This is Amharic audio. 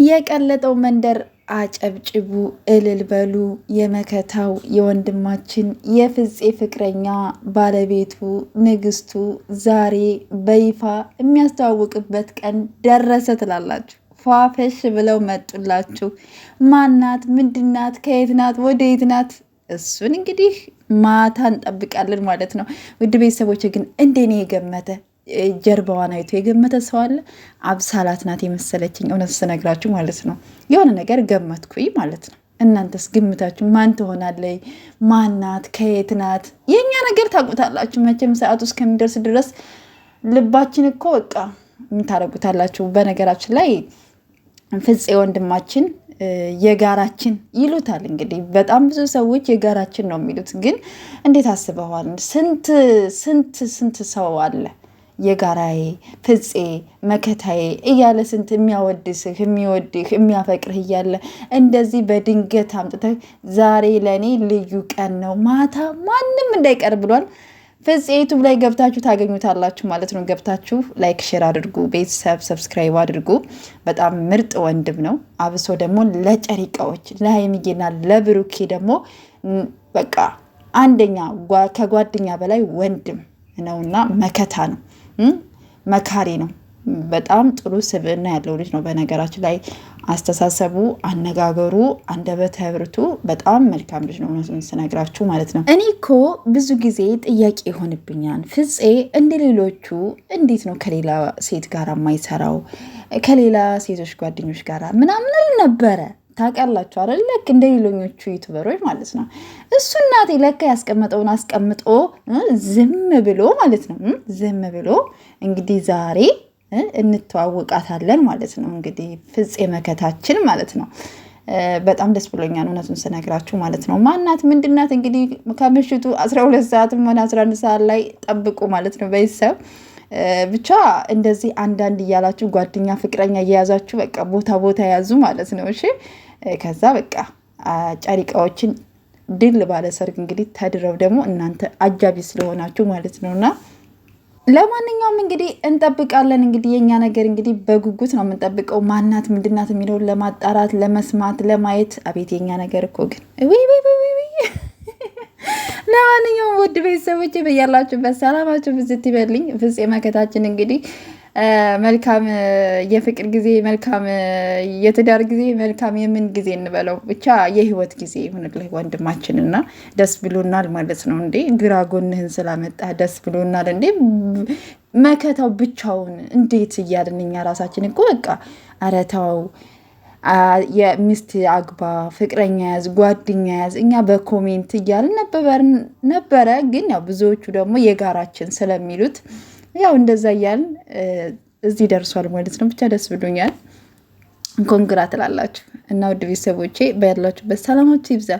የቀለጠው መንደር አጨብጭቡ እልል በሉ። የመከታው የወንድማችን የፍፄ ፍቅረኛ ባለቤቱ ንግስቱ ዛሬ በይፋ የሚያስተዋውቅበት ቀን ደረሰ ትላላችሁ። ፏፈሽ ብለው መጡላችሁ። ማናት? ምንድናት? ከየት ናት? ወደ የት ናት? እሱን እንግዲህ ማታ እንጠብቃለን ማለት ነው። ውድ ቤተሰቦች ግን እንደኔ የገመተ ጀርባዋን አይቶ የገመተ ሰው አለ? አብሳላት ናት የመሰለችኝ እውነት ስነግራችሁ ማለት ነው። የሆነ ነገር ገመትኩኝ ማለት ነው። እናንተስ ግምታችሁ ማን ትሆናለች? ማናት? ከየት ናት? የእኛ ነገር ታውቁታላችሁ መቼም ሰዓቱ እስከሚደርስ ድረስ ልባችን እኮ በቃ የምታደርጉታላችሁ። በነገራችን ላይ ፍፄ ወንድማችን የጋራችን ይሉታል። እንግዲህ በጣም ብዙ ሰዎች የጋራችን ነው የሚሉት፣ ግን እንዴት አስበዋል? ስንት ሰው አለ የጋራዬ ፍፄ መከታዬ እያለ ስንት የሚያወድስህ የሚወድህ የሚያፈቅርህ እያለ እንደዚህ በድንገት አምጥተህ ዛሬ ለእኔ ልዩ ቀን ነው ማታ ማንም እንዳይቀር ብሏል። ፍፄ ዩቱብ ላይ ገብታችሁ ታገኙታላችሁ ማለት ነው። ገብታችሁ ላይክ ሼር አድርጉ፣ ቤተሰብ ሰብስክራይብ አድርጉ። በጣም ምርጥ ወንድም ነው። አብሶ ደግሞ ለጨሪቃዎች ለሀይሚጌና ለብሩኬ ደግሞ በቃ አንደኛ ከጓደኛ በላይ ወንድም ነውና መከታ ነው፣ መካሪ ነው። በጣም ጥሩ ስብዕና ያለው ልጅ ነው። በነገራችን ላይ አስተሳሰቡ፣ አነጋገሩ፣ አንደበተ ርቱ በጣም መልካም ልጅ ነው። እውነቱን ስነግራችሁ ማለት ነው። እኔ እኮ ብዙ ጊዜ ጥያቄ ይሆንብኛል። ፍፄ እንደ ሌሎቹ እንዴት ነው ከሌላ ሴት ጋር የማይሰራው? ከሌላ ሴቶች ጓደኞች ጋር ምናምን ነበረ ታውቃላችሁ አይደል? ልክ እንደ ሌሎኞቹ ዩቱበሮች ማለት ነው። እሱ እናቴ ለካ ያስቀመጠውን አስቀምጦ ዝም ብሎ ማለት ነው። ዝም ብሎ እንግዲህ ዛሬ እንተዋወቃታለን ማለት ነው። እንግዲህ ፍፄ መከታችን ማለት ነው። በጣም ደስ ብሎኛል እውነቱን ስነግራችሁ ማለት ነው። ማናት? ምንድናት? እንግዲህ ከምሽቱ 12 ሰዓትም ሆነ 11 ሰዓት ላይ ጠብቁ ማለት ነው። ቤተሰብ ብቻ እንደዚህ አንዳንድ እያላችሁ ጓደኛ ፍቅረኛ እየያዛችሁ በቃ ቦታ ያዙ ማለት ነው። እሺ ከዛ በቃ ጨሪቃዎችን ድል ባለ ሰርግ እንግዲህ ተድረው ደግሞ እናንተ አጃቢ ስለሆናችሁ ማለት ነውና ለማንኛውም እንግዲህ እንጠብቃለን። እንግዲህ የኛ ነገር እንግዲህ በጉጉት ነው የምንጠብቀው። ማናት? ምንድናት? የሚለውን ለማጣራት ለመስማት ለማየት አቤት የኛ ነገር እኮ ግን ለማንኛውም ውድ ቤተሰቦች በያላችሁበት ሰላማችሁ ብዝት ይበልኝ። ፍፄ መከታችን እንግዲህ መልካም የፍቅር ጊዜ፣ መልካም የትዳር ጊዜ፣ መልካም የምን ጊዜ እንበለው ብቻ የህይወት ጊዜ ይሁንልህ ወንድማችንና ደስ ብሎናል ማለት ነው። እንዴ ግራ ጎንህን ስላመጣ ደስ ብሎናል። እንዴ መከታው ብቻውን እንዴት እያልን እኛ ራሳችን እኮ በቃ ኧረ ተው የሚስት አግባ፣ ፍቅረኛ ያዝ፣ ጓደኛ ያዝ እኛ በኮሜንት እያልን ነበረ። ግን ያው ብዙዎቹ ደግሞ የጋራችን ስለሚሉት ያው እንደዛ እያልን እዚህ ደርሷል ማለት ነው። ብቻ ደስ ብሎኛል። ኮንግራ ትላላችሁ እና ውድ ቤተሰቦቼ በያላችሁበት ሰላማችሁ ይብዛ።